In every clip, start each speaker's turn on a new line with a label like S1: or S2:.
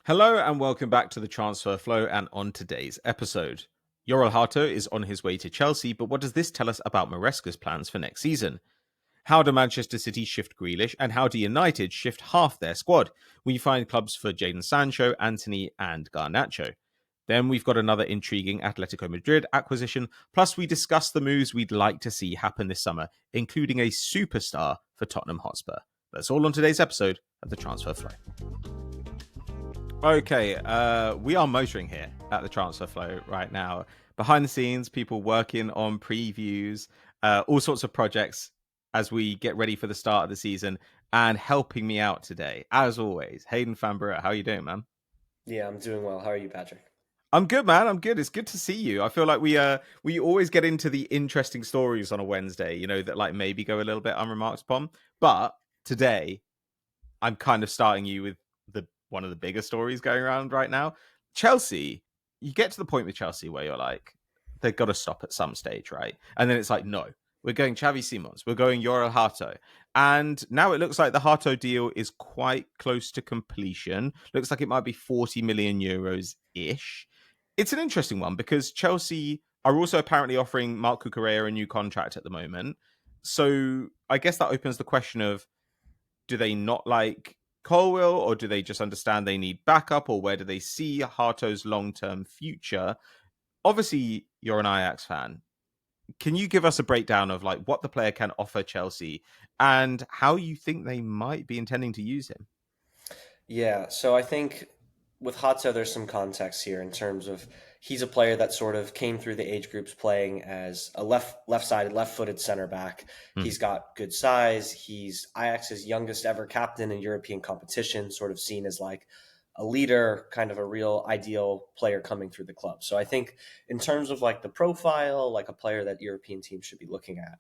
S1: Hello and welcome back to the Transfer Flow. And on today's episode, Jorel Hato is on his way to Chelsea, but what does this tell us about Maresca's plans for next season? How do Manchester City shift Grealish, and how do United shift half their squad? We find clubs for Jadon Sancho, Antony, and Garnacho. Then we've got another intriguing Atletico Madrid acquisition, plus we discuss the moves we'd like to see happen this summer, including a superstar for Tottenham Hotspur. That's all on today's episode of the Transfer Flow. Okay, we are motoring here at the Transfer Flow right now. Behind the scenes, people working on previews, all sorts of projects as we get ready for the start of the season. And helping me out today, as always, Hayden Fanborough. How are you doing, man?
S2: Yeah, I'm doing well. How are you, Patrick?
S1: I'm good, man. I'm good. It's good to see you. I feel like we always get into the interesting stories on a Wednesday, that like maybe go a little bit unremarked upon. But today, I'm kind of starting you with one of the bigger stories going around right now. Chelsea, you get to the point with Chelsea where you're like, they've got to stop at some stage, right? And then it's like, no, we're going Xavi Simons, we're going Jorel Hato. And now it looks like the Hato deal is quite close to completion. Looks like it might be 40 million euros-ish. It's an interesting one because Chelsea are also apparently offering Marc Cucurella a new contract at the moment. So I guess that opens the question of, do they not like Colwill, or do they just understand they need backup, or where do they see Hato's long-term future? Obviously, you're an Ajax fan. Can you give us a breakdown of like what the player can offer Chelsea and how you think they might be intending to use him?
S2: Yeah, so I think with Hato, there's some context here in terms of he's a player that sort of came through the age groups playing as a left-sided, left-footed center back.
S1: Mm.
S2: He's got good size. He's Ajax's youngest ever captain in European competition, sort of seen as like a leader, kind of a real ideal player coming through the club. So I think in terms of like the profile, like a player that European teams should be looking at,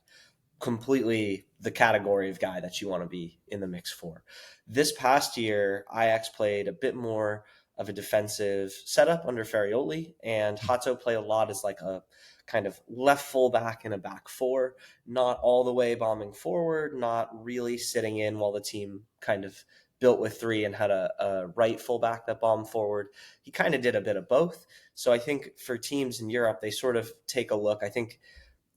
S2: completely the category of guy that you want to be in the mix for. This past year, Ajax played a bit more of a defensive setup under Ferrioli, and Hato played a lot as like a kind of left fullback in a back four, not all the way bombing forward, not really sitting in while the team kind of built with three and had a right fullback that bombed forward. He kind of did a bit of both. So I think for teams in Europe, they sort of take a look. I think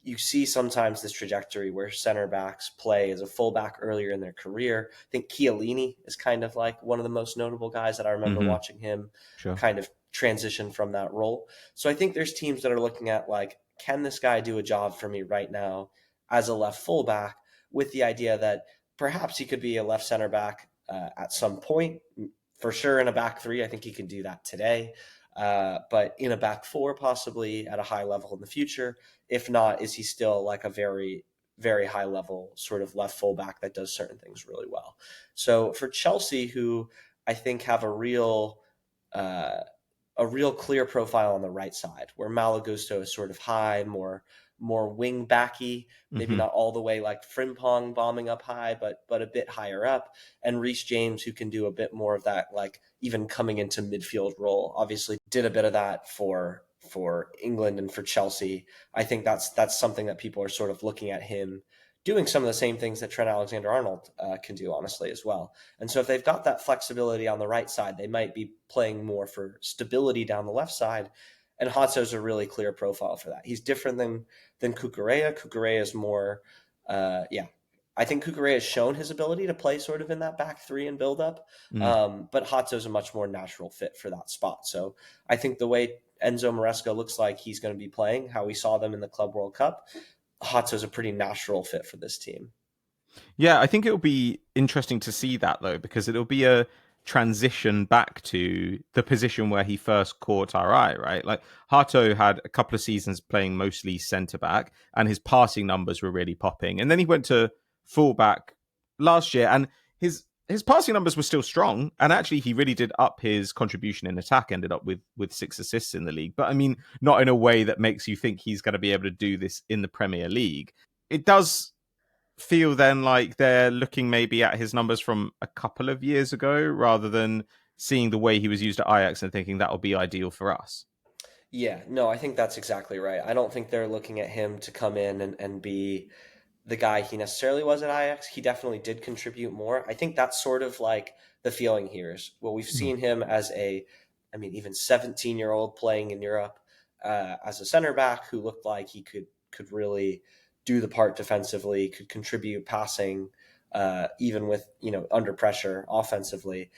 S2: you see sometimes this trajectory where center backs play as a fullback earlier in their career. I think Chiellini is kind of like one of the most notable guys that I remember watching him
S1: Sure.
S2: kind of transition from that role. So I think there's teams that are looking at like, can this guy do a job for me right now as a left fullback, with the idea that perhaps he could be a left center back at some point. For sure in a back three, I think he can do that today. But in a back four, possibly at a high level in the future. If not, is he still like a very, very high level sort of left fullback that does certain things really well? So for Chelsea, who I think have uh, a real clear profile on the right side, where Malagusto is sort of high, more wing backy, maybe not all the way like Frimpong bombing up high, but a bit higher up, and Reece James, who can do a bit more of that, like even coming into midfield role. Obviously, did a bit of that for England and for Chelsea. I think that's something that people are sort of looking at him doing some of the same things that Trent Alexander-Arnold can do, honestly, as well. And so if they've got that flexibility on the right side, they might be playing more for stability down the left side. And Hato's a really clear profile for that. He's different than Cucurella. Cucurella is more, I think Cucurella has shown his ability to play sort of in that back three and build up. But Hato's a much more natural fit for that spot. So I think the way Enzo Maresca looks like he's going to be playing, how we saw them in the Club World Cup, Hato's a pretty natural fit for this team.
S1: Yeah, I think it'll be interesting to see that though, because it'll be a transition back to the position where he first caught our eye, right? Like Hato had a couple of seasons playing mostly centre back, and his passing numbers were really popping. And then he went to fullback last year, and his passing numbers were still strong. And actually, he really did up his contribution in attack. Ended up with 6 assists in the league, but I mean, not in a way that makes you think he's going to be able to do this in the Premier League. It does feel then like they're looking maybe at his numbers from a couple of years ago rather than seeing the way he was used at Ajax and thinking that'll be ideal for us.
S2: Yeah, no, I think that's exactly right. I don't think they're looking at him to come in and be the guy he necessarily was at Ajax. He definitely did contribute more. I think that's sort of like the feeling here is, well, we've
S1: Mhm.
S2: seen him as even 17-year-old playing in Europe as a center back who looked like he could really do the part defensively, could contribute passing, even with, under pressure offensively.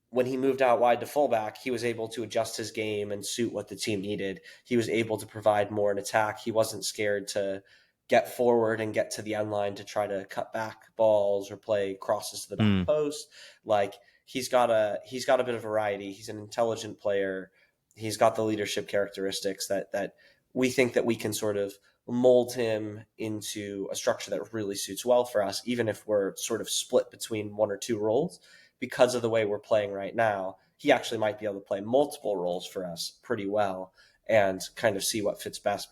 S2: When he moved out wide to fullback, he was able to adjust his game and suit what the team needed. He was able to provide more in attack. He wasn't scared to get forward and get to the end line to try to cut back balls or play crosses to the back
S1: Mm.
S2: post. Like he's got a bit of variety. He's an intelligent player. He's got the leadership characteristics that we think that we can sort of mold him into a structure that really suits well for us, even if we're sort of split between one or two roles. Because of the way we're playing right now, he actually might be able to play multiple roles for us pretty well and kind of see what fits best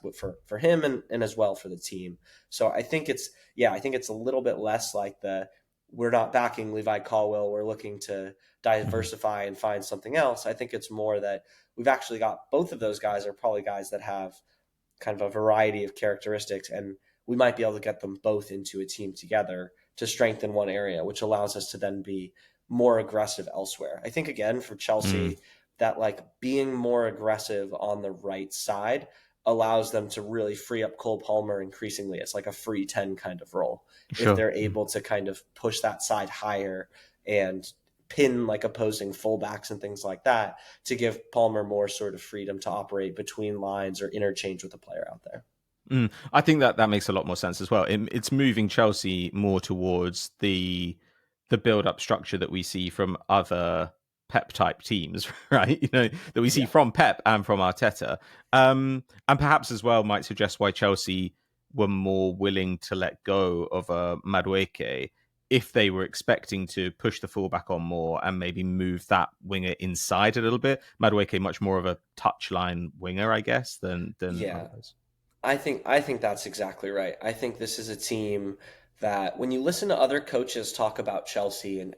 S2: for him and as well for the team. So I think it's a little bit less like we're not backing Levi Colwill. We're looking to
S1: Mhm.
S2: diversify and find something else. I think it's more that we've actually got both of those guys are probably guys that have kind of a variety of characteristics, and we might be able to get them both into a team together to strengthen one area, which allows us to then be more aggressive elsewhere. I think again for
S1: Mm.
S2: Chelsea, that like being more aggressive on the right side allows them to really free up Cole Palmer increasingly. It's like a free 10 kind of role. If
S1: Sure.
S2: they're able to kind of push that side higher and pin like opposing fullbacks and things like that to give Palmer more sort of freedom to operate between lines or interchange with a player out there.
S1: I think that makes a lot more sense as well. It's moving Chelsea more towards the build up structure that we see from other Pep type teams, right? That we see
S2: Yeah.
S1: from Pep and from Arteta, and perhaps as well might suggest why Chelsea were more willing to let go of a Madueke if they were expecting to push the fullback on more and maybe move that winger inside a little bit. Madueke much more of a touchline winger, I guess, than
S2: Yeah.
S1: otherwise.
S2: I think that's exactly right. I think this is a team that when you listen to other coaches talk about Chelsea and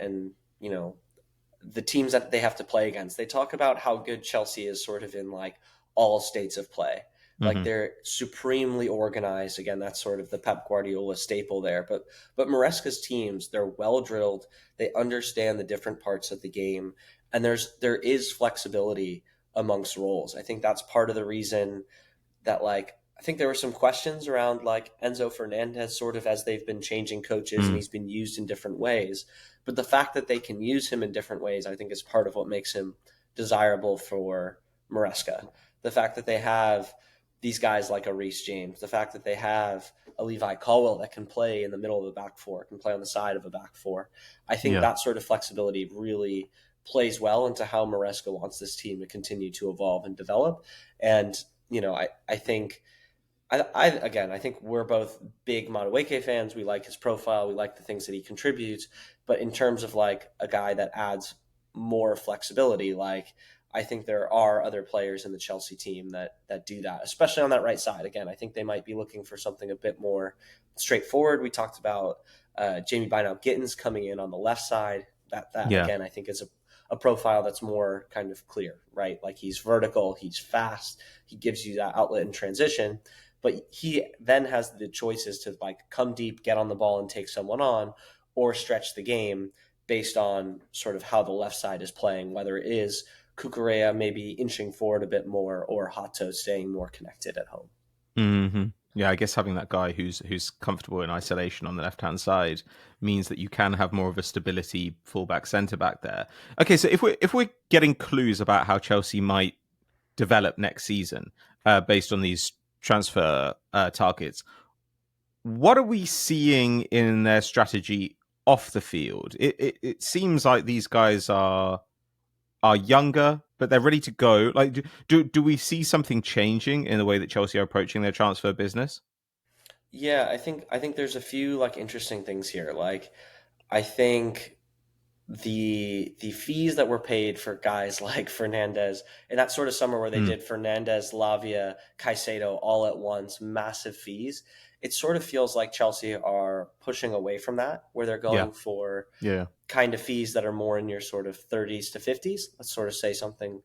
S2: the teams that they have to play against, they talk about how good Chelsea is sort of in like all states of play. Like
S1: Hmm.
S2: they're supremely organized. Again, that's sort of the Pep Guardiola staple there. But Maresca's teams, they're well drilled. They understand the different parts of the game, and there is flexibility amongst roles. I think that's part of the reason that like I think there were some questions around like Enzo Fernandez sort of as they've been changing coaches and
S1: Mm.
S2: he's been used in different ways. But the fact that they can use him in different ways, I think is part of what makes him desirable for Maresca. The fact that they have these guys like a Reece James, the fact that they have a Levi Colwill that can play in the middle of a back four, can play on the side of a back four. I think
S1: Yeah.
S2: that sort of flexibility really plays well into how Maresca wants this team to continue to evolve and develop. And I think I think we're both big Madueke fans. We like his profile. We like the things that he contributes. But in terms of like a guy that adds more flexibility, like I think there are other players in the Chelsea team that do that, especially on that right side. Again, I think they might be looking for something a bit more straightforward. We talked about Jamie Bynow Gittens coming in on the left side. That
S1: Yeah.
S2: again, I think is a profile that's more kind of clear, right? Like he's vertical, he's fast, he gives you that outlet in transition, but he then has the choices to like come deep, get on the ball and take someone on, or stretch the game based on sort of how the left side is playing, whether it is Kukurea maybe inching forward a bit more or Hato staying more connected at home.
S1: Hmm. Yeah, I guess having that guy who's comfortable in isolation on the left hand side means that you can have more of a stability fullback centre back there. Okay, so if we're getting clues about how Chelsea might develop next season based on these transfer targets, what are we seeing in their strategy off the field? It seems like these guys are younger, but they're ready to go. Like, do we see something changing in the way that Chelsea are approaching their transfer business?
S2: Yeah, I think there's a few like interesting things here. Like I think the fees that were paid for guys like Fernandez in that sort of summer where they
S1: Mm.
S2: did Fernandez, Lavia, Caicedo all at once, massive fees. It sort of feels like Chelsea are pushing away from that, where they're
S1: Yeah,
S2: going for
S1: yeah.
S2: kind of fees that are more in your sort of 30s to 50s. Let's sort of say something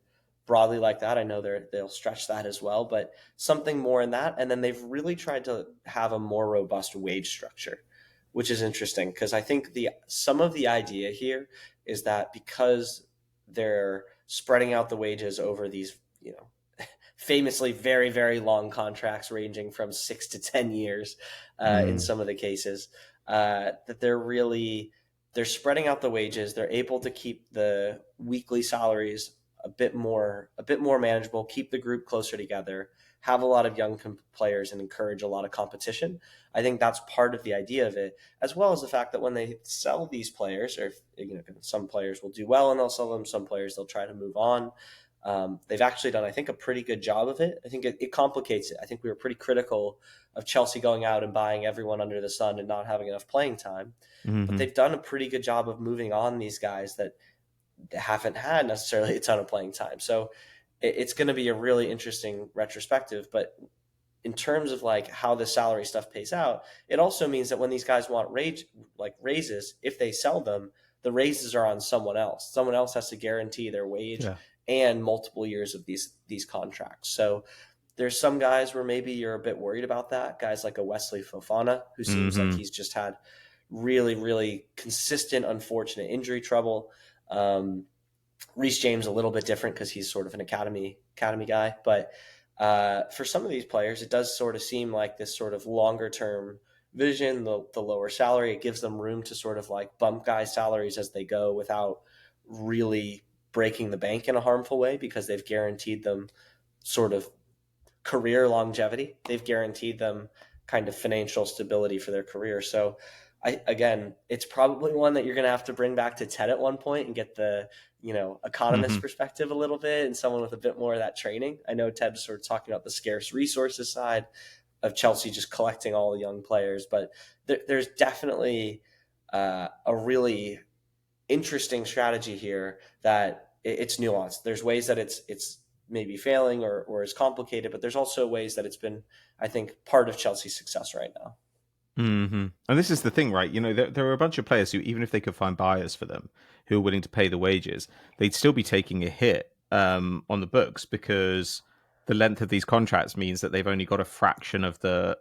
S2: broadly like that. I know they'll stretch that as well, but something more in that. And then they've really tried to have a more robust wage structure, which is interesting because I think some of the idea here is that because they're spreading out the wages over these, famously very, very long contracts ranging from 6 to 10 years in some of the cases, that they're spreading out the wages. They're able to keep the weekly salaries a bit more manageable, keep the group closer together, have a lot of young players, and encourage a lot of competition. I think that's part of the idea of it, as well as the fact that when they sell these players, or some players will do well and they'll sell them, some players they'll try to move on. They've actually done, I think, a pretty good job of it. I think it complicates it. I think we were pretty critical of Chelsea going out and buying everyone under the sun and not having enough playing time. But they've done a pretty good job of moving on these guys that haven't had necessarily a ton of playing time. So it's going to be a really interesting retrospective. But in terms of like how the salary stuff pays out, it also means that when these guys want raises, if they sell them, the raises are on someone else. Someone else has to guarantee their wage and multiple years of these contracts. So there's some guys where maybe you're a bit worried about that. Guys like a Wesley Fofana, who seems like he's just had really, really consistent, unfortunate injury trouble. Reece James a little bit different because he's sort of an academy guy. But for some of these players, it does sort of seem like this sort of longer term vision, the lower salary. It gives them room to sort of like bump guys' salaries as they go without really breaking the bank in a harmful way, because they've guaranteed them sort of career longevity. They've guaranteed them kind of financial stability for their career. So again, it's probably one that you're going to have to bring back to Ted at one point and get the, economist perspective a little bit, and someone with a bit more of that training. I know Ted's sort of talking about the scarce resources side of Chelsea just collecting all the young players, but there's definitely a really interesting strategy here that it's nuanced. There's ways that it's maybe failing or is complicated, but there's also ways that it's been, I think, part of Chelsea's success right now.
S1: And this is the thing, right? There are a bunch of players who, even if they could find buyers for them who are willing to pay the wages, they'd still be taking a hit on the books, because the length of these contracts means that they've only got a fraction of the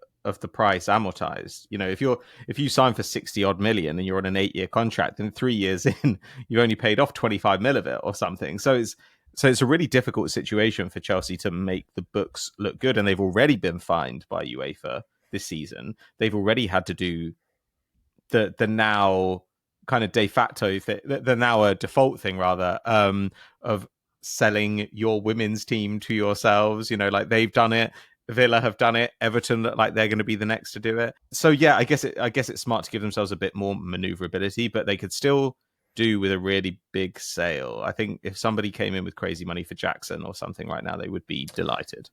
S1: price amortized. If you sign for 60 odd million and you're on an 8-year contract, and 3 years in you only paid off 25 mil of it or something. So it's a really difficult situation for Chelsea to make the books look good, and they've already been fined by UEFA this season. They've already had to do the now kind of de facto thing, the now a default thing rather, of selling your women's team to yourselves. Like they've done it. Villa have done it. Everton look like they're going to be the next to do it. So yeah, I guess it's smart to give themselves a bit more maneuverability, but they could still do with a really big sale. I think if somebody came in with crazy money for Jackson or something right now, they would be delighted.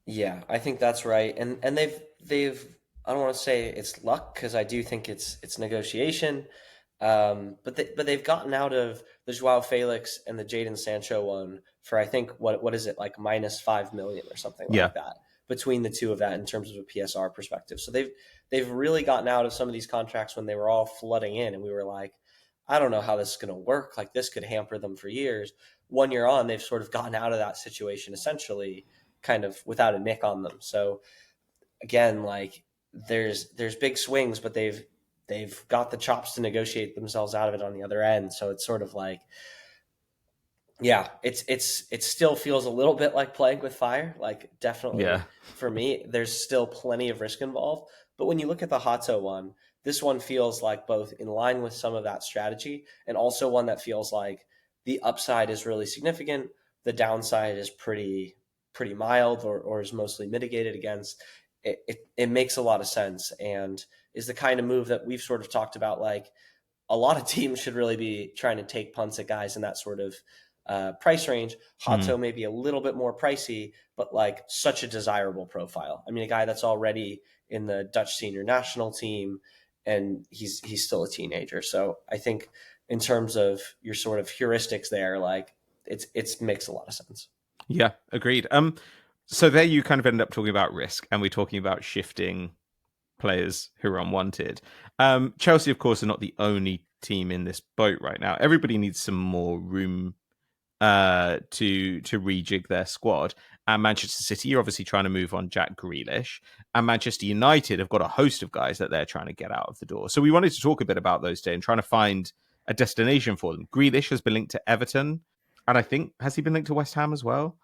S2: Yeah, I think that's right. And they've I don't want to say it's luck, because I do think it's negotiation. But they've gotten out of the Joao Felix and the Jadon Sancho one for, I think, what is it, like -5 million or something like that, between the two of that in terms of a PSR perspective. So they've really gotten out of some of these contracts when they were all flooding in, and we were like, I don't know how this is going to work. Like, this could hamper them for years. 1 year on, they've sort of gotten out of that situation essentially kind of without a nick on them. So again, like there's big swings, but they've got the chops to negotiate themselves out of it on the other end. So it's sort of like, yeah, it still feels a little bit like playing with fire. Like, definitely for me, there's still plenty of risk involved. But when you look at the Hato one, this one feels like both in line with some of that strategy, and also one that feels like the upside is really significant. The downside is pretty mild, or is mostly mitigated against. It makes a lot of sense, and is the kind of move that we've sort of talked about. Like, a lot of teams should really be trying to take punts at guys in that sort of price range. Hato may be a little bit more pricey, but like such a desirable profile. I mean, a guy that's already in the Dutch senior national team, and he's still a teenager. So I think in terms of your sort of heuristics there, like it's makes a lot of sense.
S1: Yeah, agreed. So there you kind of end up talking about risk, and we're talking about shifting players who are unwanted. Chelsea, of course, are not the only team in this boat right now. Everybody needs some more room to rejig their squad. And Manchester City are obviously trying to move on Jack Grealish. And Manchester United have got a host of guys that they're trying to get out of the door. So we wanted to talk a bit about those today and trying to find a destination for them. Grealish has been linked to Everton. And I think, has he been linked to West Ham as well?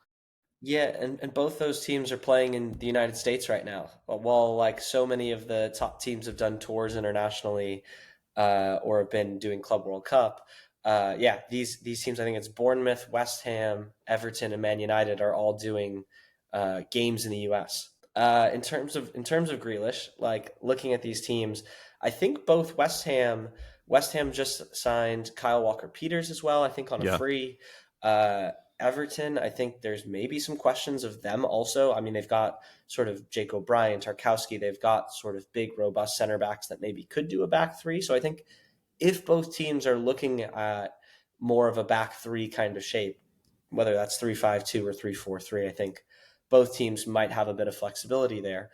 S2: Yeah, and both those teams are playing in the United States right now. While like so many of the top teams have done tours internationally, or have been doing Club World Cup, yeah, these teams, I think it's Bournemouth, West Ham, Everton, and Man United are all doing games in the U.S. In terms of Grealish, like looking at these teams, I think both West Ham just signed Kyle Walker-Peters as well. I think on a
S1: Yeah.
S2: free. Uh, Everton, I think there's maybe some questions of them also. I mean, they've got sort of Jake O'Brien, Tarkowski. They've got sort of big, robust center backs that maybe could do a back three. So I think if both teams are looking at more of a back three kind of shape, whether that's 3-5-2 or 3-4-3, I think both teams might have a bit of flexibility there.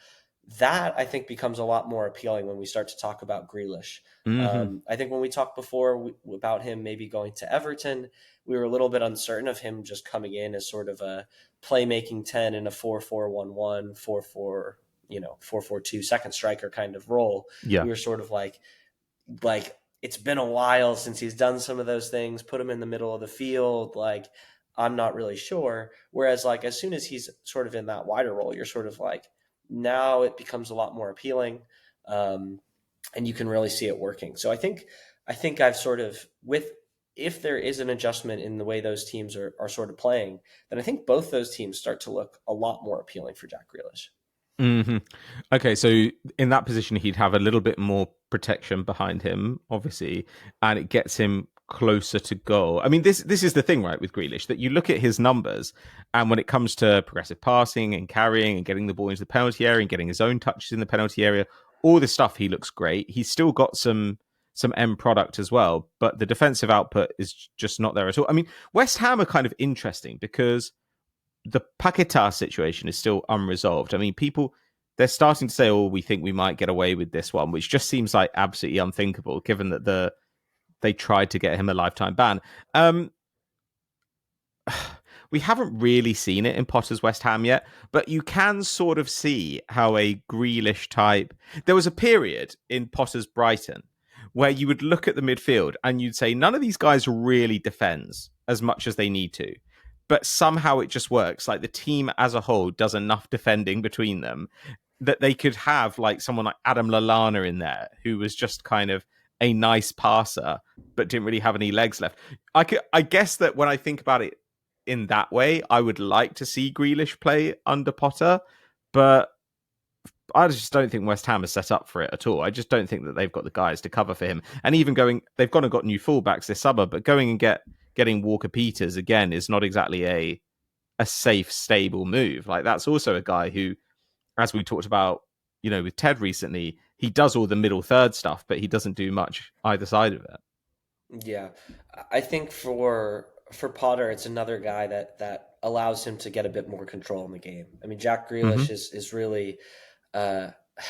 S2: That I think becomes a lot more appealing when we start to talk about Grealish.
S1: Mm-hmm.
S2: I think when we talked before about him maybe going to Everton, we were a little bit uncertain of him just coming in as sort of a playmaking 10 in a 4-4-1-1, 4-4, 4-4-2 second striker kind of role.
S1: Yeah.
S2: We were sort of like it's been a while since he's done some of those things. Put him in the middle of the field, like I'm not really sure. Whereas like as soon as he's sort of in that wider role, you're sort of like now it becomes a lot more appealing, and you can really see it working. So I think I've sort of with if there is an adjustment in the way those teams are sort of playing, then I think both those teams start to look a lot more appealing for Jack Grealish.
S1: Mm-hmm. Okay, so in that position, he'd have a little bit more protection behind him, obviously, and it gets him closer to goal. I mean, this is the thing, right, with Grealish, that you look at his numbers, and when it comes to progressive passing and carrying and getting the ball into the penalty area and getting his own touches in the penalty area, all this stuff, he looks great. He's still got some end product as well, but the defensive output is just not there at all. I mean, West Ham are kind of interesting because the Paquetá situation is still unresolved. I mean, they're starting to say, "Oh, we think we might get away with this one," which just seems like absolutely unthinkable, given that they tried to get him a lifetime ban. We haven't really seen it in Potter's West Ham yet, but you can sort of see how a Grealish type. There was a period in Potter's Brighton where you would look at the midfield and you'd say none of these guys really defends as much as they need to, but somehow it just works. Like the team as a whole does enough defending between them that they could have like someone like Adam Lallana in there who was just kind of a nice passer but didn't really have any legs left. I guess that when I think about it in that way, I would like to see Grealish play under Potter, but I just don't think West Ham is set up for it at all. I just don't think that they've got the guys to cover for him. And even they've gone and got new fullbacks this summer, but going and getting Walker Peters again is not exactly a safe, stable move. Like that's also a guy who, as we talked about, with Ted recently, he does all the middle third stuff, but he doesn't do much either side of it.
S2: Yeah, I think for Potter, it's another guy that allows him to get a bit more control in the game. I mean, Jack
S1: Mm-hmm.
S2: Grealish is really, uh,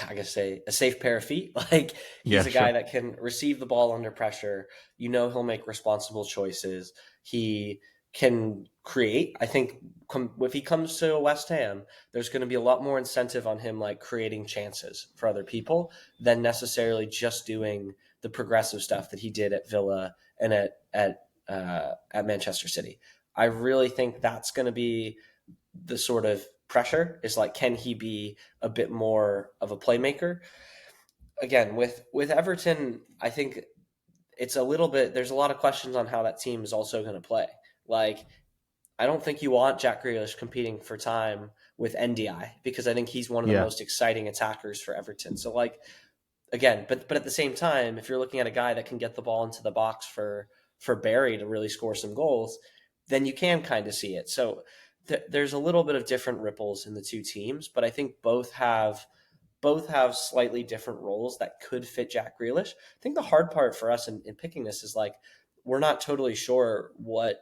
S2: I guess, a safe pair of feet. Like
S1: Yeah,
S2: he's a guy
S1: sure.
S2: that can receive the ball under pressure. He'll make responsible choices. He can create. I think if he comes to West Ham, there's going to be a lot more incentive on him, like creating chances for other people than necessarily just doing the progressive stuff that he did at Villa and at Manchester City. I really think that's going to be the sort of pressure is like, can he be a bit more of a playmaker? Again, with Everton, I think it's a little bit. There's a lot of questions on how that team is also going to play. Like, I don't think you want Jack Grealish competing for time with NDI because I think he's one of the
S1: Yeah.
S2: most exciting attackers for Everton. So like again, but at the same time, if you're looking at a guy that can get the ball into the box for Barry to really score some goals, then you can kind of see it. So there's a little bit of different ripples in the two teams, but I think both have slightly different roles that could fit Jack Grealish. I think the hard part for us in picking this is like we're not totally sure what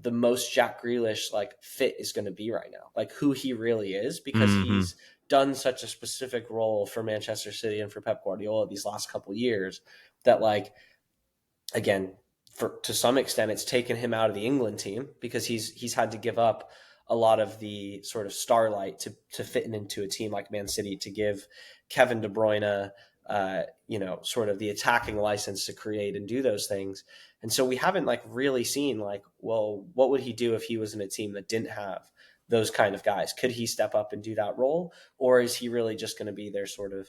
S2: the most Jack Grealish like fit is going to be right now, like who he really is, because
S1: Mm-hmm.
S2: he's done such a specific role for Manchester City and for Pep Guardiola these last couple of years that like again to some extent, it's taken him out of the England team because he's had to give up a lot of the sort of starlight to fit into a team like Man City, to give Kevin De Bruyne, sort of the attacking license to create and do those things. And so we haven't like really seen like, well, what would he do if he was in a team that didn't have those kind of guys? Could he step up and do that role? Or is he really just going to be their sort of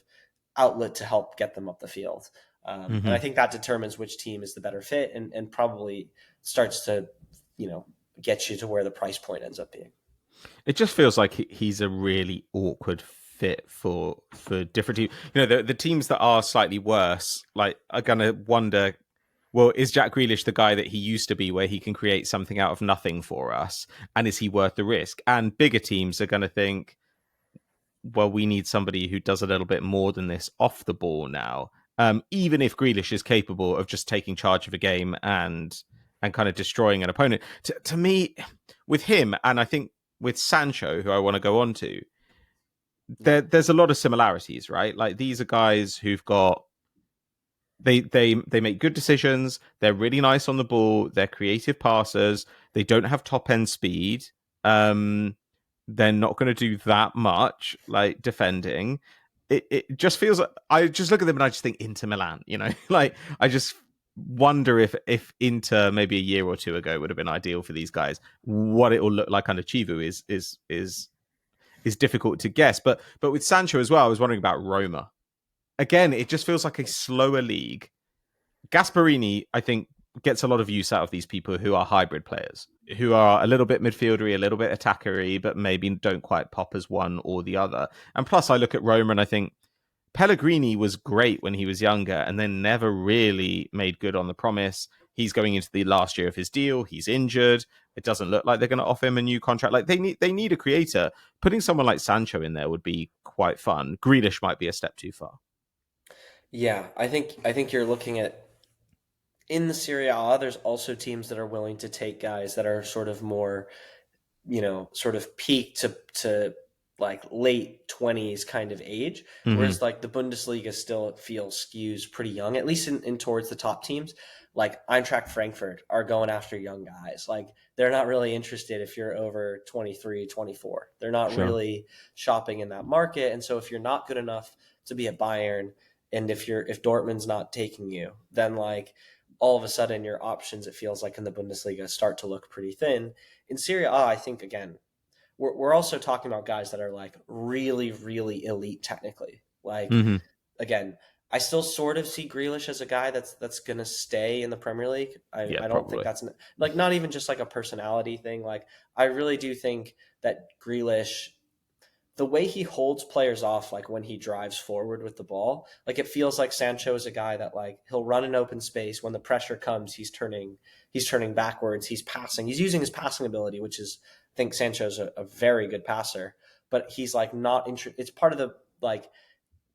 S2: outlet to help get them up the field? And I think that determines which team is the better fit, and probably starts to, get you to where the price point ends up being.
S1: It just feels like he's a really awkward fit for different teams. The teams that are slightly worse, like, are gonna wonder, well, is Jack Grealish the guy that he used to be, where he can create something out of nothing for us, and is he worth the risk? And bigger teams are going to think, well, we need somebody who does a little bit more than this off the ball now. Even if Grealish is capable of just taking charge of a game and kind of destroying an opponent. To me, with him, and I think with Sancho, who I want to go on to, there's a lot of similarities, right? Like, these are guys who've got, they make good decisions. They're really nice on the ball. They're creative passers. They don't have top end speed. They're not going to do that much, like, defending. It just feels like, I just look at them and I just think Inter Milan, like, I just wonder if Inter maybe a year or two ago would have been ideal for these guys. What it will look like under Chivu is difficult to guess. But with Sancho as well, I was wondering about Roma. Again, it just feels like a slower league. Gasperini, I think, gets a lot of use out of these people who are hybrid players, who are a little bit midfieldery, a little bit attackery, but maybe don't quite pop as one or the other. And plus, I look at Roma and I think Pellegrini was great when he was younger and then never really made good on the promise. He's going into the last year of his deal. He's injured. It doesn't look like they're going to offer him a new contract. Like, they need a creator. Putting someone like Sancho in there would be quite fun. Grealish might be a step too far.
S2: Yeah, I think you're looking at, in the Serie A, there's also teams that are willing to take guys that are sort of more, sort of peak to like late 20s kind of age. Whereas like the Bundesliga still feels skews pretty young, at least in towards the top teams. Like Eintracht Frankfurt are going after young guys. Like, they're not really interested if you're over 23, 24. They're not really shopping in that market. And so if you're not good enough to be at Bayern, and if Dortmund's not taking you, then like all of a sudden your options, it feels like, in the Bundesliga start to look pretty thin. In Serie A, I think, again, we're also talking about guys that are like really, really elite technically. Like, again, I still sort of see Grealish as a guy that's going to stay in the Premier League. I don't think that's like, not even just like a personality thing. Like, I really do think that Grealish, the way he holds players off, like when he drives forward with the ball, like, it feels like Sancho is a guy that, like, he'll run an open space. When the pressure comes, he's turning backwards. He's passing. He's using his passing ability, which is, I think Sancho's a very good passer, but he's like not, it's part of the, like,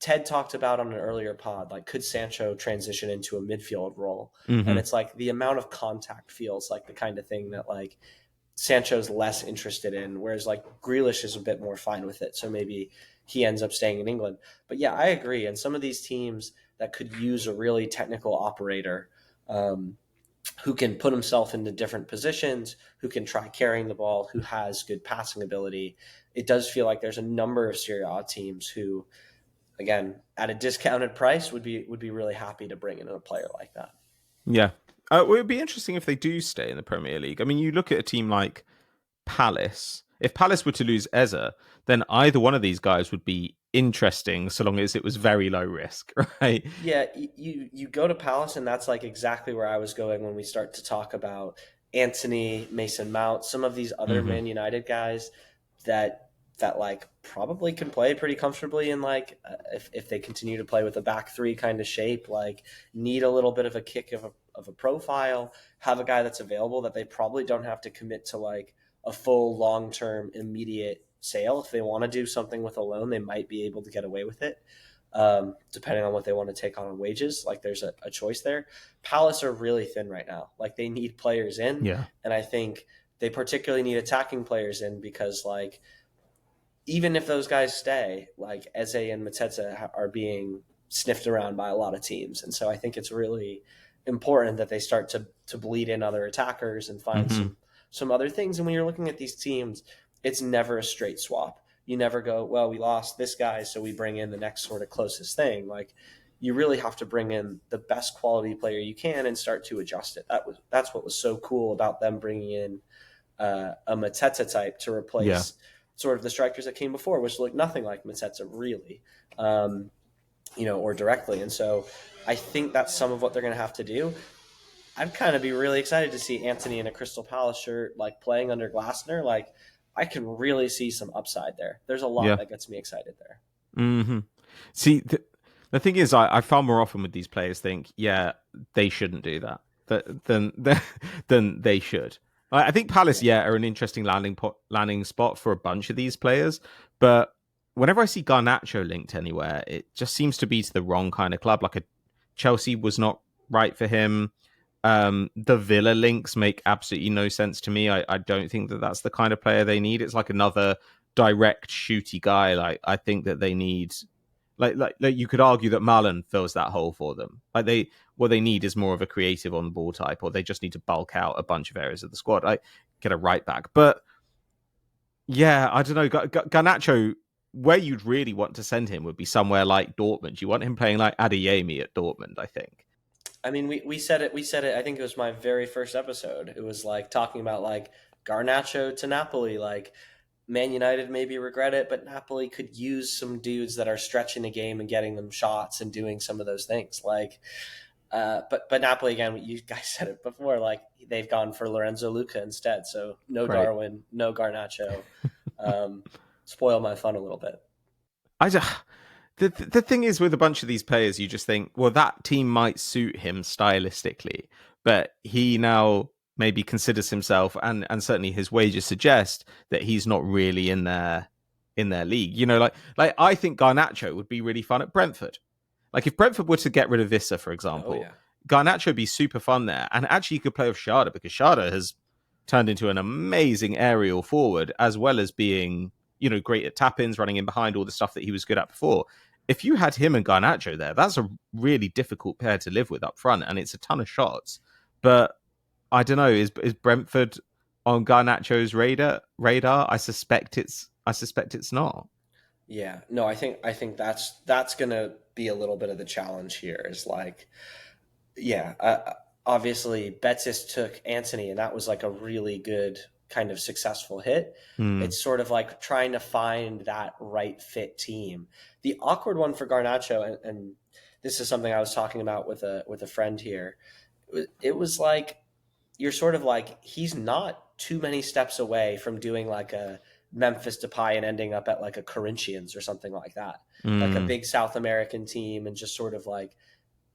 S2: Ted talked about on an earlier pod, like, could Sancho transition into a midfield role? And it's like the amount of contact feels like the kind of thing that, like, Sancho's less interested in, whereas like Grealish is a bit more fine with it. So maybe he ends up staying in England. But yeah, I agree. And some of these teams that could use a really technical operator, who can put himself into different positions, who can try carrying the ball, who has good passing ability. It does feel like there's a number of Serie A teams who, again, at a discounted price, would be really happy to bring in a player like that.
S1: Yeah. It would be interesting if they do stay in the Premier League. I mean, you look at a team like Palace. If Palace were to lose Eze, then either one of these guys would be interesting, so long as it was very low risk, right?
S2: Yeah, you go to Palace, and that's like exactly where I was going when we start to talk about Antony, Mason Mount, some of these other Man United guys that like probably can play pretty comfortably in, like, if they continue to play with a back three kind of shape, like, need a little bit of a kick of a profile, have a guy that's available that they probably don't have to commit to like a full long-term immediate sale. If they want to do something with a loan, they might be able to get away with it, depending on what they want to take on wages. Like, there's a choice there. Palace are really thin right now. Like, they need players in.
S1: Yeah.
S2: And I think they particularly need attacking players in because, like, even if those guys stay, like, Eze and Mateta are being sniffed around by a lot of teams. And so I think it's really important that they start to to bleed in other attackers and find
S1: Hmm.
S2: some other things. And when you're looking at these teams, it's never a straight swap. You never go, well, we lost this guy, so we bring in the next sort of closest thing. Like, you really have to bring in the best quality player you can and start to adjust it. That's what was so cool about them bringing in a Mateta type to
S1: Yeah.
S2: replace sort of the strikers that came before, which looked nothing like Mateta really, or directly. And so I think that's some of what they're going to have to do. I'd kind of be really excited to see Anthony in a Crystal Palace shirt, like playing under Glasner. Like, I can really see some upside there. There's a lot
S1: Yeah.
S2: that gets me excited there.
S1: Hmm. See, the thing is, I far more often with these players think, yeah, they shouldn't do that. Than they should. I think Palace, are an interesting landing spot for a bunch of these players. But whenever I see Garnacho linked anywhere, it just seems to be to the wrong kind of club. Like, a Chelsea was not right for him. The Villa links make absolutely no sense to me. I don't think that that's the kind of player they need. It's like another direct shooty guy. Like, I think that they need, like you could argue that Malin fills that hole for them. Like, what they need is more of a creative on ball type, or they just need to bulk out a bunch of areas of the squad. I get a right back, but yeah, I don't know. Garnacho, where you'd really want to send him would be somewhere like Dortmund. You want him playing like Adeyemi at Dortmund, I think.
S2: I mean, we said it. We said it. I think it was my very first episode. It was like talking about like Garnacho to Napoli. Like, Man United maybe regret it, but Napoli could use some dudes that are stretching the game and getting them shots and doing some of those things. Like, but Napoli, again, you guys said it before. Like, they've gone for Lorenzo Luca instead. So no
S1: Right.
S2: Darwin, no Garnacho. Spoil my fun a little bit.
S1: I just, the thing is, with a bunch of these players, you just think, well, that team might suit him stylistically, but he now maybe considers himself, and certainly his wages suggest that he's not really in their league. Like I think Garnacho would be really fun at Brentford. Like, if Brentford were to get rid of Vissa, for example,
S2: Oh yeah.
S1: Garnacho would be super fun there, and actually you could play with Schade, because Schade has turned into an amazing aerial forward, as well as being, great at tap-ins, running in behind, all the stuff that he was good at before. If you had him and Garnacho there, that's a really difficult pair to live with up front, and it's a ton of shots. But I don't know, is Brentford on Garnacho's radar? I suspect it's not.
S2: Yeah, no, I think that's gonna be a little bit of the challenge here. Is like, yeah, obviously Betis took Anthony, and that was like a really good kind of successful hit.
S1: Hmm.
S2: It's sort of like trying to find that right fit team. The awkward one for Garnacho, and this is something I was talking about with a friend here. It was like, you're sort of like, he's not too many steps away from doing like a Memphis Depay and ending up at like a Corinthians or something like that, like a
S1: Hmm.
S2: big South American team, and just sort of like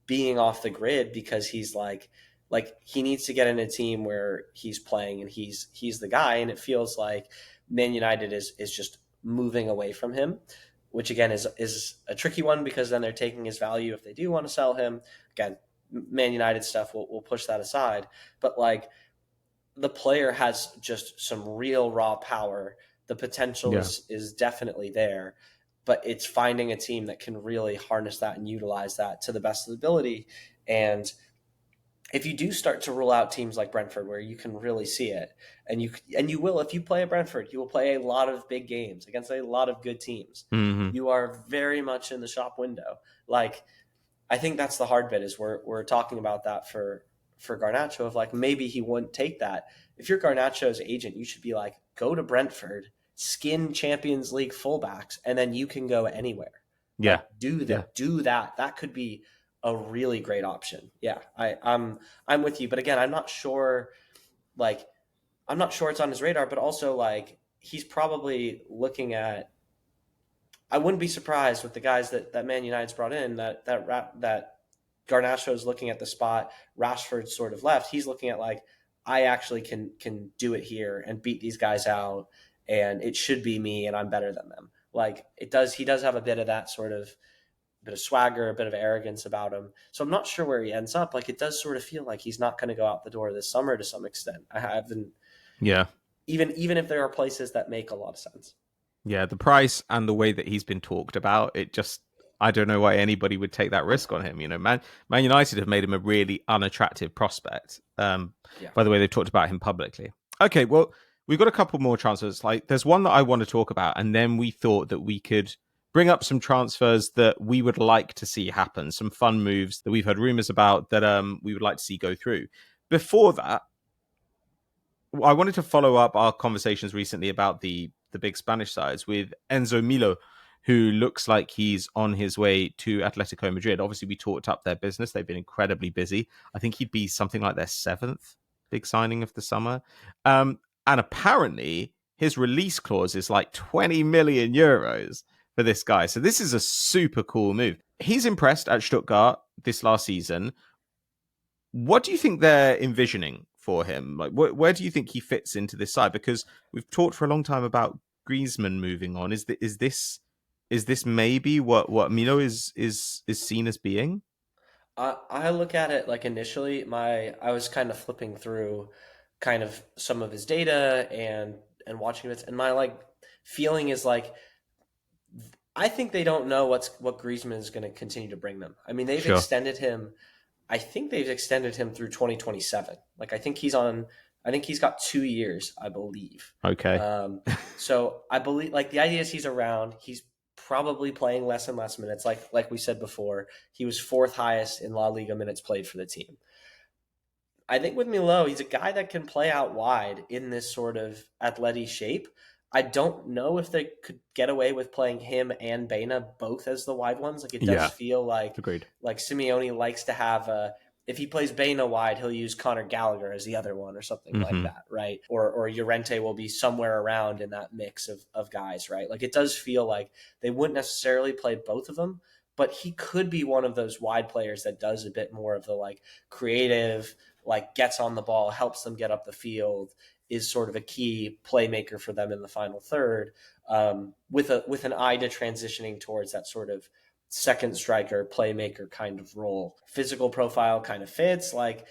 S2: being off the grid, because he's like he needs to get in a team where he's playing and he's the guy. And it feels like Man United is just moving away from him, which again is a tricky one, because then they're taking his value if they do want to sell him. Again, Man United stuff, we'll push that aside. But like, the player has just some real raw power. The potential
S1: Yeah.
S2: is definitely there, but it's finding a team that can really harness that and utilize that to the best of the ability. And if you do start to rule out teams like Brentford, where you can really see it, and you will, if you play at Brentford, you will play a lot of big games against a lot of good teams.
S1: Hmm.
S2: You are very much in the shop window. Like, I think that's the hard bit, is we're talking about that for Garnacho, of like, maybe he wouldn't take that. If you're Garnacho's agent, you should be like, go to Brentford, skin Champions League fullbacks, and then you can go anywhere.
S1: Yeah.
S2: Like, do
S1: Yeah.
S2: that, do that. That could be a really great option. Yeah, I'm with you, but again, I'm not sure. Like, I'm not sure it's on his radar, but also like, he's probably looking at. I wouldn't be surprised with the guys that Man United's brought in, that Garnacho is looking at the spot Rashford's sort of left. He's looking at like, I actually can do it here and beat these guys out, and it should be me, and I'm better than them. Like, it does. He does have a bit of that sort of bit of swagger, a bit of arrogance about him. So I'm not sure where he ends up. Like, it does sort of feel like he's not going to go out the door this summer to some extent. I haven't,
S1: Yeah.
S2: even if there are places that make a lot of sense.
S1: Yeah. The price and the way that he's been talked about, it just I don't know why anybody would take that risk on him. You know, Man United have made him a really unattractive prospect.
S2: Yeah.
S1: By the way, they've talked about him publicly. Okay, well, we've got a couple more transfers. Like, there's one that I want to talk about, and then we thought that we could bring up some transfers that we would like to see happen, some fun moves that we've heard rumors about that we would like to see go through. Before that, I wanted to follow up our conversations recently about the big Spanish sides with Enzo Millot, who looks like he's on his way to Atletico Madrid. Obviously, we talked up their business. They've been incredibly busy. I think he'd be something like their 7th big signing of the summer. And apparently, his release clause is like 20 million euros for this guy. So this is a super cool move. He's impressed at Stuttgart this last season. What do you think they're envisioning for him? Like, where do you think he fits into this side? Because we've talked for a long time about Griezmann moving on. Is this maybe what Mino is seen as being?
S2: I look at it like initially, I was kind of flipping through kind of some of his data and watching it, and my like feeling is like I think they don't know what Griezmann is going to continue to bring them. I mean, they've
S1: Sure.
S2: extended him. I think they've extended him through 2027. Like I think he's got 2 years, I believe.
S1: Okay.
S2: So I believe like the idea is he's around. He's probably playing less and less minutes. Like we said before, he was 4th highest in La Liga minutes played for the team. I think with Milo, he's a guy that can play out wide in this sort of athletic shape. I don't know if they could get away with playing him and Baina both as the wide ones. Like it does
S1: Yeah.
S2: feel
S1: Agreed.
S2: like Simeone likes to have if he plays Baina wide, he'll use Conor Gallagher as the other one or something like that, right? Or Llorente will be somewhere around in that mix of guys, right? Like it does feel like they wouldn't necessarily play both of them, but he could be one of those wide players that does a bit more of the like creative, like gets on the ball, helps them get up the field, is sort of a key playmaker for them in the final third, with an eye to transitioning towards that sort of second striker playmaker kind of role. Physical profile kind of fits. Like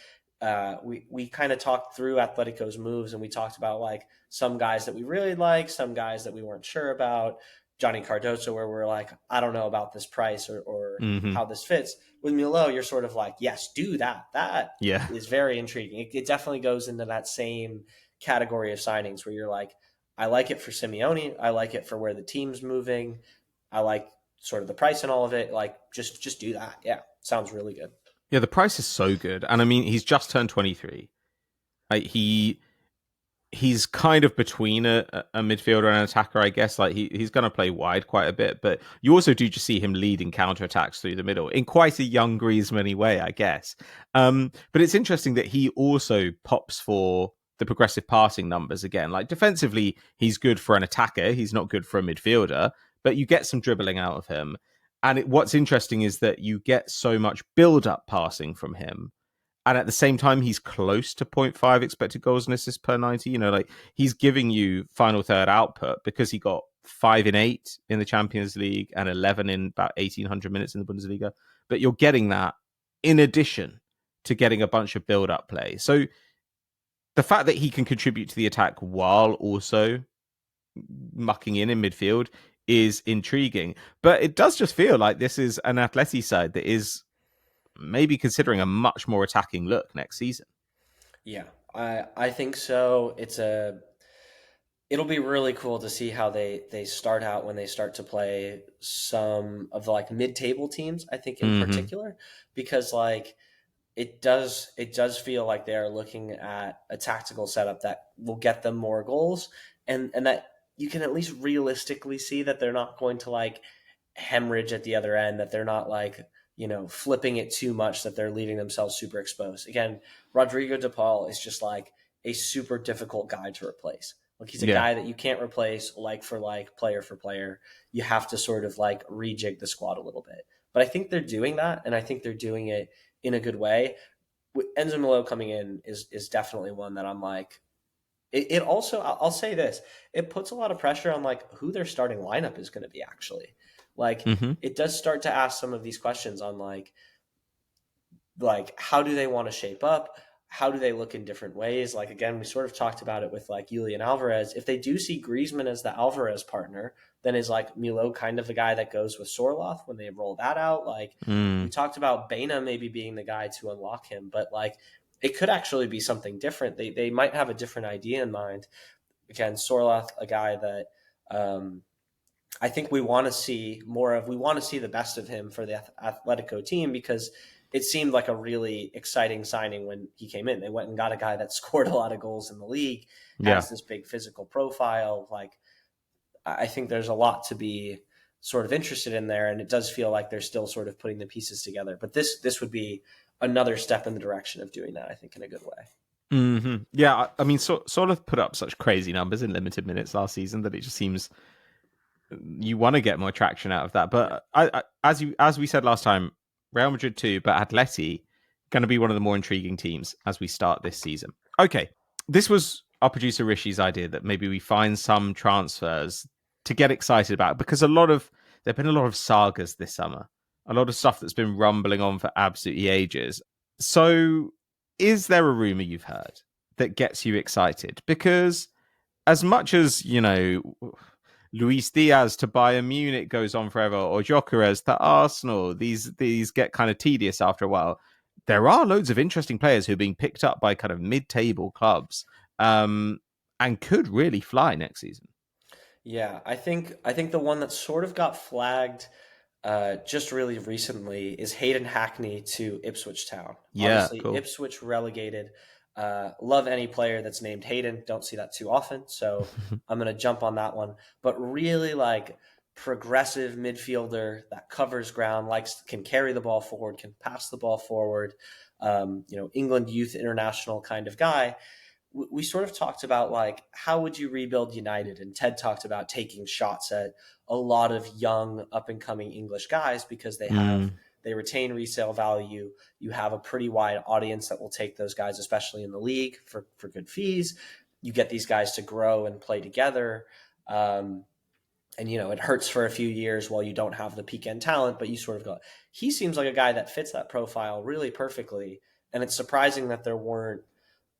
S2: we kind of talked through Atletico's moves, and we talked about like some guys that we really like, some guys that we weren't sure about. Johnny Cardoso, where we're like, I don't know about this price or how this fits. With Milo, you're sort of like, yes, do that. That
S1: Yeah.
S2: is very intriguing. It definitely goes into that same category of signings where you're like, I like it for Simeone. I like it for where the team's moving. I like sort of the price and all of it. Like, just do that. Yeah, sounds really good.
S1: Yeah, the price is so good. And I mean, he's just turned 23. Like, he's kind of between a midfielder and an attacker, I guess. Like he's going to play wide quite a bit, but you also do just see him leading counterattacks through the middle in quite a young Griezmann way, I guess. But it's interesting that he also pops for the progressive passing numbers again. Like defensively, he's good for an attacker. He's not good for a midfielder, but you get some dribbling out of him. And what's interesting is that you get so much build-up passing from him. And at the same time, he's close to 0.5 expected goals and assists per 90. You know, like he's giving you final third output because he got 5 in 8 in the Champions League and 11 in about 1,800 minutes in the Bundesliga. But you're getting that in addition to getting a bunch of build-up play. So the fact that he can contribute to the attack while also mucking in midfield is intriguing. But it does just feel like this is an Atleti side that is maybe considering a much more attacking look next season.
S2: Yeah, I think so. It'll be really cool to see how they start out when they start to play some of the like mid-table teams, I think in particular, because like it does feel like they are looking at a tactical setup that will get them more goals, and that you can at least realistically see that they're not going to like hemorrhage at the other end, that they're not like, flipping it too much, that they're leaving themselves super exposed. Again, Rodrigo de Paul is just like a super difficult guy to replace. Like he's a guy that you can't replace like for like, player for player. You have to sort of like rejig the squad a little bit. But I think they're doing that, and I think they're doing it in a good way. Enzo Millot coming in is definitely one that I'm like, it also, I'll say this, it puts a lot of pressure on like who their starting lineup is going to be actually. Like it does start to ask some of these questions on like how do they want to shape up? how do they look in different ways? Like, again, we sort of talked about it with like Julian Alvarez. If they do see Griezmann as the Alvarez partner, then is like Millot kind of the guy that goes with Sorloth when they roll that out? Like, we
S1: Mm,
S2: talked about Baina maybe being the guy to unlock him, but like it could actually be something different. They might have a different idea in mind. Again, Sorloth, a guy that I think we want to see more of. We want to see the best of him for the Atletico team because it seemed like a really exciting signing when he came in. They went and got a guy that scored a lot of goals in the league,
S1: yeah.
S2: has this big physical profile. Like, I think there's a lot to be sort of interested in there, and it does feel like they're still sort of putting the pieces together. But this would be another step in the direction of doing that, I think, in a good way.
S1: Yeah, I mean, sort of put up such crazy numbers in limited minutes last season that it just seems you want to get more traction out of that.
S2: Yeah.
S1: But as we said last time, Real Madrid too, but Atleti going to be one of the more intriguing teams as we start this season. Okay, this was our producer Rishi's idea that maybe we find some transfers to get excited about because there've been a lot of sagas this summer, a lot of stuff that's been rumbling on for absolutely ages. So, is there a rumor you've heard that gets you excited? Because as much as Luis Diaz to Bayern Munich goes on forever, or Gyökeres to Arsenal, these get kind of tedious after a while. There are loads of interesting players who are being picked up by kind of mid-table clubs, and could really fly next season.
S2: Yeah, I think the one that sort of got flagged just really recently is Hayden Hackney to Ipswich Town.
S1: Yeah,
S2: Obviously,
S1: cool.
S2: Ipswich relegated. Love any player that's named Hayden. Don't see that too often, so I'm gonna jump on that one. But really, like progressive midfielder that covers ground, likes can carry the ball forward, can pass the ball forward. England youth international kind of guy. We sort of talked about like how would you rebuild United, and Ted talked about taking shots at a lot of young up and coming English guys because
S1: Mm,
S2: they retain resale value. You have a pretty wide audience that will take those guys, especially in the league, for good fees. You get these guys to grow and play together. And it hurts for a few years while you don't have the peak end talent, but you sort of go, he seems like a guy that fits that profile really perfectly. And it's surprising that there weren't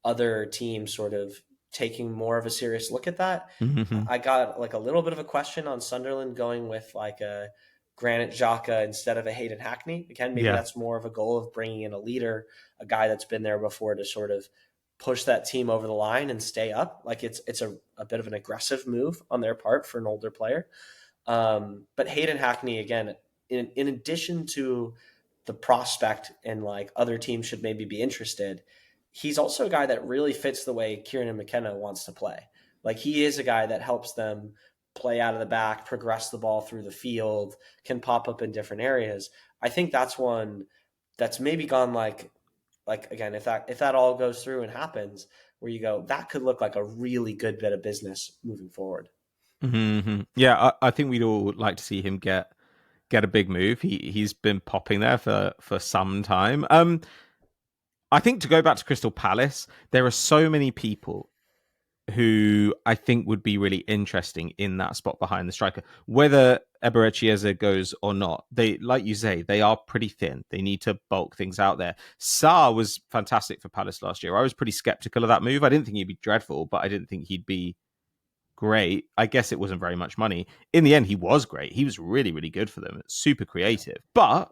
S2: other teams sort of taking more of a serious look at that.
S1: mhm.
S2: I got like a little bit of a question on Sunderland going with like a Granit Xhaka instead of a Hayden Hackney. Again, maybe
S1: Yeah.
S2: that's more of a goal of bringing in a leader, a guy that's been there before to sort of push that team over the line and stay up. Like it's a bit of an aggressive move on their part for an older player. But Hayden Hackney, again, in addition to the prospect and like other teams should maybe be interested, he's also a guy that really fits the way Kieran McKenna wants to play. Like he is a guy that helps them play out of the back, progress the ball through the field, can pop up in different areas. I think that's one that's maybe gone like again, if that all goes through and happens, where you go, that could look like a really good bit of business moving forward.
S1: Yeah, I think we'd all like to see him get a big move. He's been popping there for some time. I think to go back to Crystal Palace, there are so many people who I think would be really interesting in that spot behind the striker. Whether Eberechieza goes or not, they, like you say, they are pretty thin. They need to bulk things out there. Sarr was fantastic for Palace last year. I was pretty skeptical of that move. I didn't think he'd be dreadful, but I didn't think he'd be great. I guess it wasn't very much money. In the end, he was great. He was really, really good for them. Super creative. But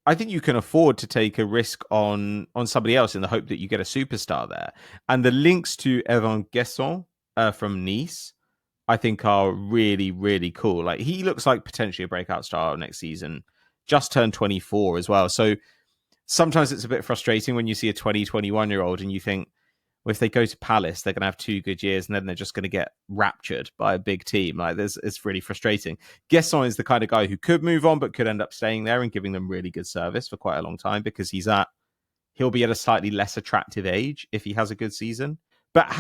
S1: I think you can afford to take a risk on somebody else in the hope that you get a superstar there. And the links to Evann Guessand from Nice, I think, are really, really cool. Like he looks like potentially a breakout star next season. Just turned 24 as well. So sometimes it's a bit frustrating when you see a 21-year-old and you think, well, if they go to Palace, they're going to have 2 good years and then they're just going to get raptured by a big team. Like it's really frustrating. Guessant is the kind of guy who could move on, but could end up staying there and giving them really good service for quite a long time because he'll be at a slightly less attractive age if he has a good season. But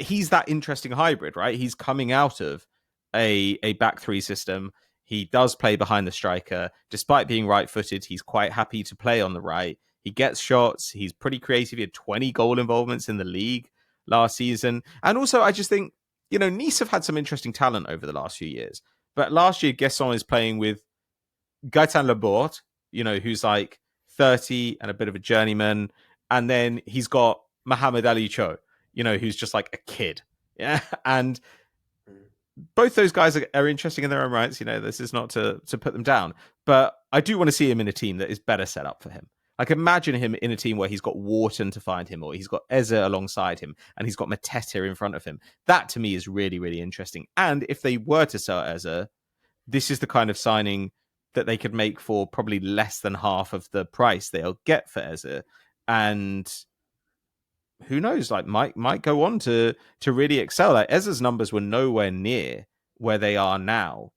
S1: he's that interesting hybrid, right? He's coming out of a back three system. He does play behind the striker. Despite being right-footed, he's quite happy to play on the right. He gets shots. He's pretty creative. He had 20 goal involvements in the league last season. And also, I just think, Nice have had some interesting talent over the last few years. But last year, Guessant is playing with Gaetan Laborde, who's like 30 and a bit of a journeyman. and then he's got Mohamed Ali Cho, who's just like a kid. Yeah, and both those guys are interesting in their own rights. This is not to put them down, but I do want to see him in a team that is better set up for him. Like, imagine him in a team where he's got Wharton to find him, or he's got Eze alongside him, and he's got Mateta in front of him. That, to me, is really, really interesting. And if they were to sell Eze, this is the kind of signing that they could make for probably less than half of the price they'll get for Eze. And who knows, like, might go on to really excel. Like, Eze's numbers were nowhere near where they are now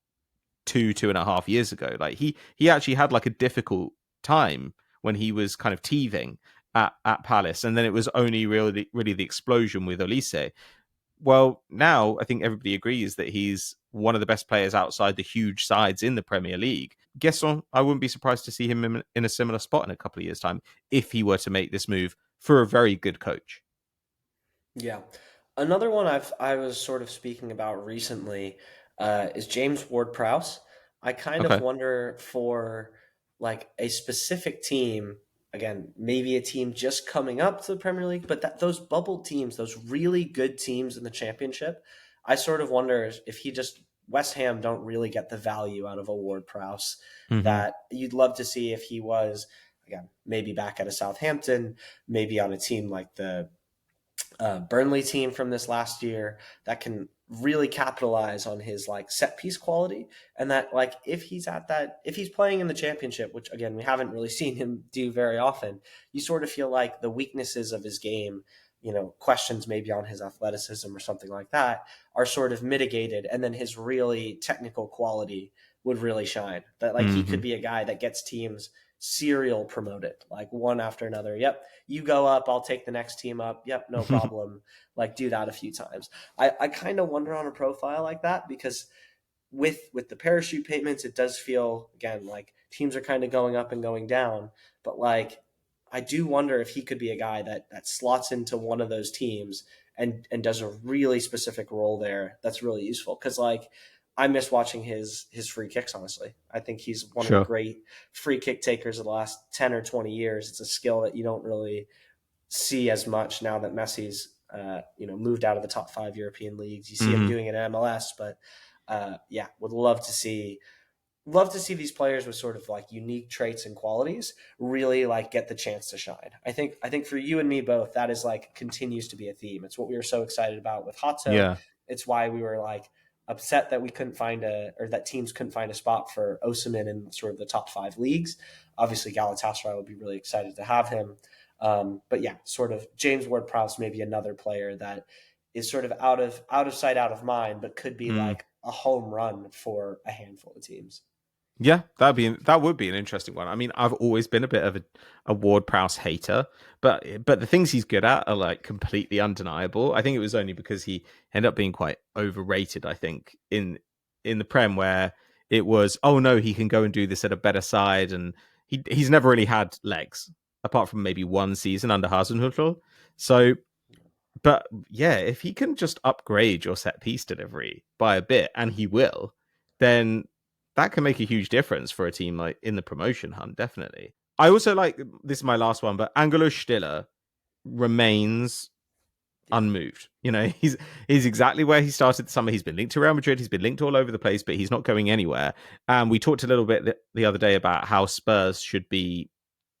S1: 2.5 years ago. Like, he actually had like a difficult time when he was kind of teething at Palace, and then it was only really the explosion with Olise. Well, now I think everybody agrees that he's one of the best players outside the huge sides in the Premier League. Guessand, I wouldn't be surprised to see him in a similar spot in a couple of years' time if he were to make this move for a very good coach.
S2: Yeah. Another one I was sort of speaking about recently is James Ward-Prowse. I kind of
S1: Okay.
S2: wonder for like a specific team, again, maybe a team just coming up to the Premier League, but those bubble teams, those really good teams in the Championship, I sort of wonder if he just West Ham don't really get the value out of a Ward-Prowse that you'd love to see if he was, again, maybe back at a Southampton, maybe on a team like the Burnley team from this last year that can really capitalize on his like set piece quality, and that like if he's playing in the Championship, which again we haven't really seen him do very often, you sort of feel like the weaknesses of his game, questions maybe on his athleticism or something like that, are sort of mitigated, and then his really technical quality would really shine. That like he could be a guy that gets teams serial promoted, like one after another. Yep, you go up, I'll take the next team up. Yep, no problem. Like do that a few times. I kind of wonder on a profile like that, because with the parachute payments, it does feel again like teams are kind of going up and going down. But like I do wonder if he could be a guy that slots into one of those teams and does a really specific role there that's really useful. Because like I miss watching his free kicks, honestly. I think he's one of the great free kick takers of the last 10 or 20 years. It's a skill that you don't really see as much now that Messi's moved out of the top 5 European leagues. You see him doing it in MLS, but would love to see these players with sort of like unique traits and qualities really like get the chance to shine. I think for you and me both, that is like continues to be a theme. It's what we were so excited about with Hato.
S1: Yeah.
S2: It's why we were like upset that we couldn't find that teams couldn't find a spot for Osimhen in sort of the top 5 leagues. Obviously Galatasaray would be really excited to have him. But yeah, sort of James Ward-Prowse, maybe another player that is sort of out of sight, out of mind, but could be like a home run for a handful of teams.
S1: Yeah, that would be an interesting one. I mean, I've always been a bit of a Ward-Prowse hater, but the things he's good at are like completely undeniable. I think it was only because he ended up being quite overrated, I think, in the Prem, where it was, oh no, he can go and do this at a better side, and he's never really had legs apart from maybe one season under Hasenhüttl. So, but yeah, if he can just upgrade your set piece delivery by a bit, and he will, then that can make a huge difference for a team like in the promotion hunt, definitely. I also like, this is my last one, but Angelo Stiller remains unmoved. He's exactly where he started the summer. He's been linked to Real Madrid. He's been linked all over the place, but he's not going anywhere. And we talked a little bit the other day about how Spurs should be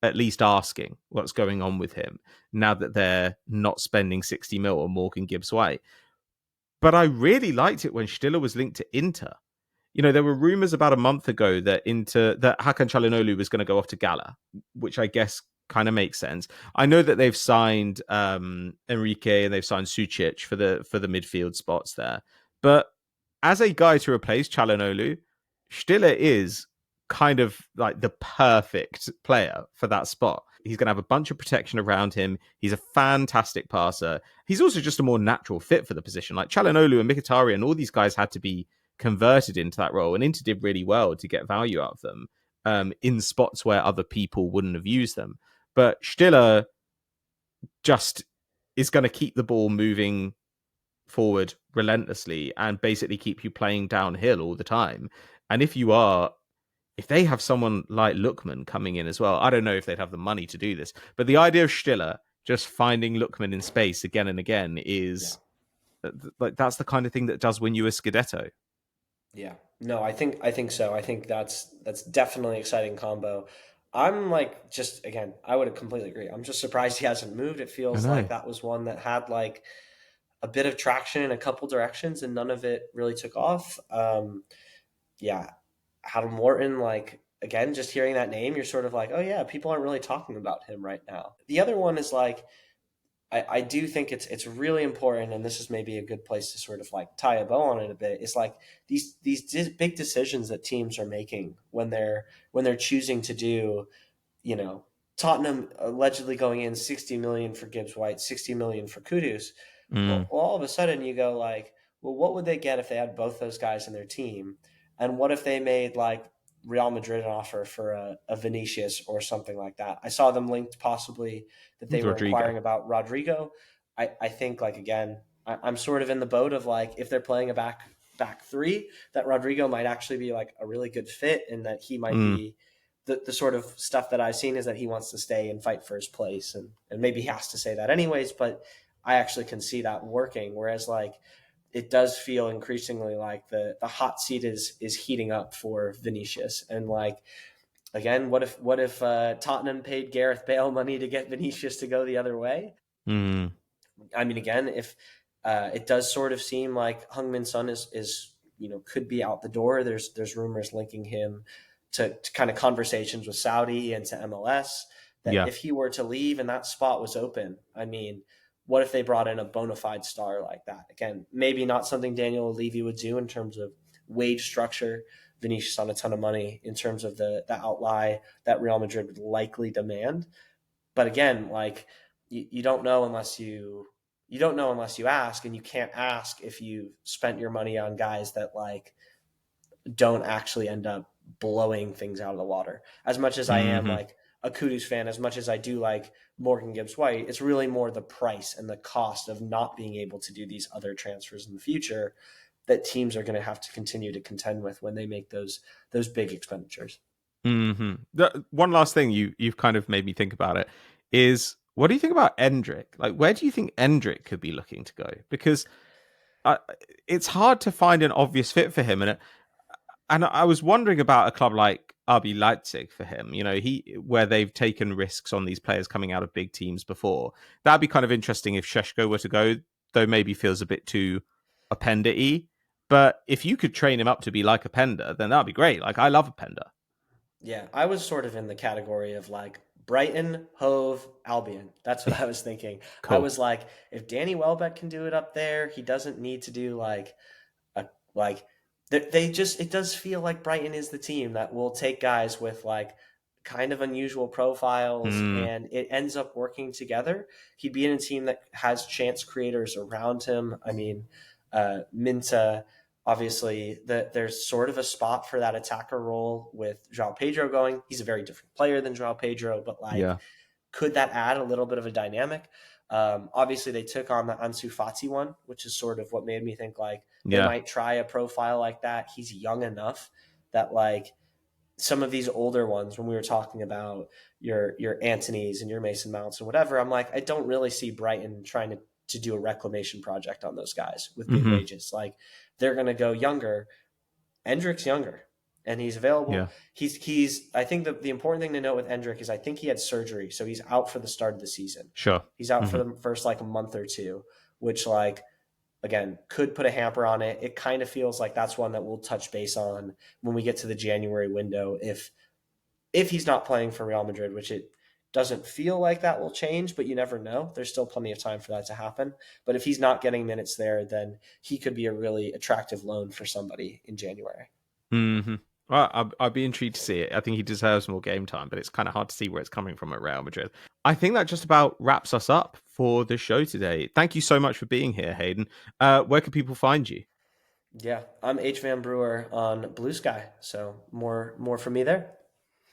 S1: at least asking what's going on with him now that they're not spending 60 mil on Morgan Gibbs-White. But I really liked it when Stiller was linked to Inter. There were rumors about a month ago that Hakan Çalhanoğlu was going to go off to Gala, which I guess kind of makes sense. I know that they've signed Enrique and they've signed Sucic for the midfield spots there. But as a guy to replace Çalhanoğlu, Stiller is kind of like the perfect player for that spot. He's going to have a bunch of protection around him. He's a fantastic passer. He's also just a more natural fit for the position. Like Çalhanoğlu and Mkhitaryan and all these guys had to be converted into that role, and Inter did really well to get value out of them in spots where other people wouldn't have used them. But Stiller just is going to keep the ball moving forward relentlessly and basically keep you playing downhill all the time. And if you are if they have someone like Lookman coming in as well, I don't know if they'd have the money to do this. But the idea of Stiller just finding Lookman in space again and again
S2: Yeah.
S1: is like that's the kind of thing that does win you a Scudetto.
S2: Yeah. No, I think so. I think that's definitely an exciting combo. I'm like just again, I would completely agree. I'm just surprised he hasn't moved. It
S1: I
S2: feels like
S1: know.
S2: that was one that had like a bit of traction in a couple directions and none of it really took off. Yeah. Adam Morton, like again, just hearing that name, you're sort of like, oh yeah, people aren't really talking about him right now. The other one is like I do think it's really important, and this is maybe a good place to sort of like tie a bow on it a bit. Is like big decisions that teams are making when they're choosing to do, you know, Tottenham allegedly going in 60 million for Gibbs White, 60 million for Kudus. Well,
S1: Mm.
S2: all of a sudden you go like, well, what would they get if they had both those guys in their team? And what if they made like Real Madrid an offer for a Vinicius or something like that? I saw them linked possibly that they
S1: With
S2: were
S1: Rodrigo.
S2: inquiring about Rodrigo. I think like again, I'm sort of in the boat of like if they're playing a back three, that Rodrigo might actually be like a really good fit, and that he might
S1: Mm.
S2: be the sort of stuff that I've seen is that he wants to stay and fight for his place, and maybe he has to say that anyways, but I actually can see that working. Whereas like it does feel increasingly like the hot seat is heating up for Vinicius, and like again, what if Tottenham paid Gareth Bale money to get Vinicius to go the other way?
S1: Mm.
S2: I mean, again, if it does sort of seem like Heung-min Son is could be out the door. There's rumors linking him to kind of conversations with Saudi and to MLS. That
S1: Yeah.
S2: if he were to leave and that spot was open, I mean, what if they brought in a bona fide star like that? Again, maybe not something Daniel Levy would do in terms of wage structure. Vinicius on a ton of money in terms of the outlay that Real Madrid would likely demand. But again, like you don't know unless you don't know unless you ask, and you can't ask if you spent your money on guys that like don't actually end up blowing things out of the water. As much as I am
S1: Hmm.
S2: like a Kudus fan, as much as I do like Morgan Gibbs White, it's really more the price and the cost of not being able to do these other transfers in the future that teams are going to have to continue to contend with when they make those big expenditures.
S1: Hmm. One last thing you've kind of made me think about it is what do you think about Endrick? Like, where do you think Endrick could be looking to go? Because uh, it's hard to find an obvious fit for him, and I was wondering about a club like RB Leipzig for him. You know, where they've taken risks on these players coming out of big teams before. That'd be kind of interesting if Sheshko were to go, though maybe feels a bit too Openda-y. But if you could train him up to be like Openda, then that'd be great. Like, I love Openda.
S2: Yeah, I was sort of in the category of like Brighton, Hove, Albion. That's what I was thinking. I
S1: Cool.
S2: was like, if Danny Welbeck can do it up there, he doesn't need to do like a like they just it does feel like Brighton is the team that will take guys with like kind of unusual profiles
S1: Hmm.
S2: and it ends up working together. He'd be in a team that has chance creators around him. I mean, Minta, obviously, there's sort of a spot for that attacker role with João Pedro going. He's a very different player than João Pedro, but like,
S1: Yeah.
S2: could that add a little bit of a dynamic? Obviously, they took on the Ansu Fati one, which is sort of what made me think like they
S1: Yeah.
S2: might try a profile like that. He's young enough that like some of these older ones, when we were talking about your Antonys and your Mason Mounts and whatever, I'm like, I don't really see Brighton trying to do a reclamation project on those guys with big
S1: Hmm.
S2: wages. Like they're going to go younger. Endrick's younger and he's available.
S1: Yeah.
S2: He's I think the important thing to note with Endrick is I think he had surgery, so he's out for the start of the season.
S1: Sure.
S2: He's out for
S1: Hmm.
S2: the first like a month or two, which like again could put a hamper on it. It kind of feels like that's one that we'll touch base on when we get to the January window if he's not playing for Real Madrid, which it doesn't feel like that will change, but you never know. There's still plenty of time for that to happen. But if he's not getting minutes there, then he could be a really attractive loan for somebody in January.
S1: Hmm. Well, I'd be intrigued to see it. I think he deserves more game time, but it's kind of hard to see where it's coming from at Real Madrid. I think that just about wraps us up for the show today. Thank you so much for being here, Hayden. Where can people find you?
S2: Yeah, I'm H Van Brewer on Blue Sky, so more from me there.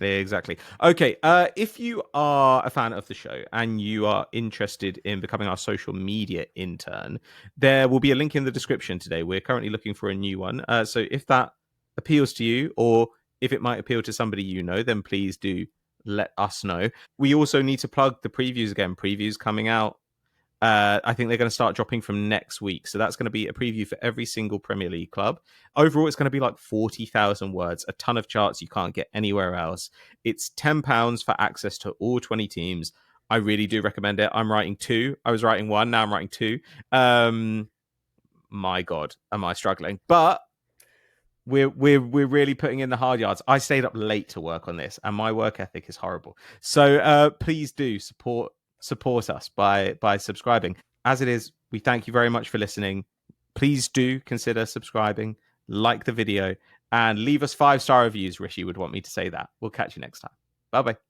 S1: Exactly. Okay. If you are a fan of the show and you are interested in becoming our social media intern, there will be a link in the description today. We're currently looking for a new one. So if that appeals to you, or If it might appeal to somebody you know, then please do let us know. We also need to plug the previews again. Previews coming out. I think they're going to start dropping from next week. So that's going to be a preview for every single Premier League club. Overall, it's going to be like 40,000 words, a ton of charts you can't get anywhere else. It's £10 for access to all 20 teams. I really do recommend it. I'm writing 2. I was writing 1. Now I'm writing 2. My God, am I struggling? But we're really putting in the hard yards. I stayed up late to work on this, and my work ethic is horrible. So please do support us by subscribing. As it is, we thank you very much for listening. Please do consider subscribing, like the video, and leave us 5-star reviews. Rishi would want me to say that. We'll catch you next time. Bye bye.